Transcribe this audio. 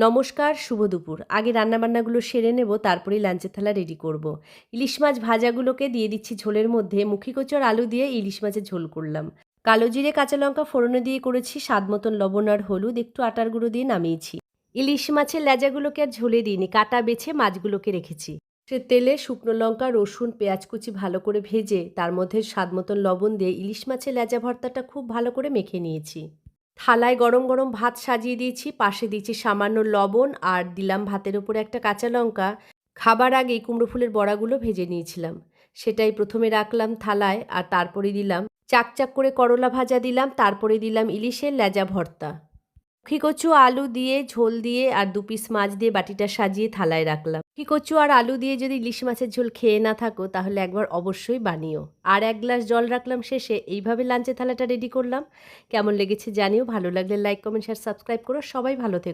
নমস্কার, শুভ দুপুর। আগে রান্নাবান্নাগুলো সেরে নেব, তারপরেই লাঞ্চের থালা রেডি করব। ইলিশ মাছ ভাজাগুলোকে দিয়ে দিচ্ছি ঝোলের মধ্যে। মুখিকচু আর আলু দিয়ে ইলিশ মাছের ঝোল করলাম। কালো জিরে, কাঁচা লঙ্কা ফোড়নে দিয়ে করেছি, স্বাদ মতন লবণ আর হলুদ, একটু আটার গুঁড়ো দিয়ে নামিয়েছি। ইলিশ মাছের লেজাগুলোকে আর ঝোলে দিইনি, কাটা বেছে মাছগুলোকে রেখেছি। সে তেলে শুকনো লঙ্কা, রসুন, পেঁয়াজ কুচি ভালো করে ভেজে তার মধ্যে স্বাদ মতন লবণ দিয়ে ইলিশ মাছের লেজা ভর্তাটা খুব ভালো করে মেখে নিয়েছি। থালায় গরম গরম ভাত সাজিয়ে দিয়েছি, পাশে দিয়েছি সামান্য লবণ আর দিলাম ভাতের ওপরে একটা কাঁচা লঙ্কা। খাবার আগেই কুমড়ো ফুলের বড়াগুলো ভেজে নিয়েছিলাম, সেটাই প্রথমে রাখলাম থালায়, আর তারপরে দিলাম চাকচাক করে করলা ভাজা, দিলাম তারপরে দিলাম ইলিশের লেজা ভর্তা। কচু আলু দিয়ে ঝোল দিয়ে আর ২ পিস মাছ দিয়ে বাটিটা সাজিয়ে থালায় রাখলাম। কচু আর আলু দিয়ে যদি ইলিশ মাছের ঝোল খেয়ে না থাকো তাহলে একবার অবশ্যই বানিও। আর ১ গ্লাস জল রাখলাম শেষে। এইভাবে লাঞ্চের থালাটা রেডি করলাম। কেমন লেগেছে জানিও। ভালো লাগলে লাইক, কমেন্ট, শেয়ার, সাবস্ক্রাইব করো। সবাই ভালো থেকো।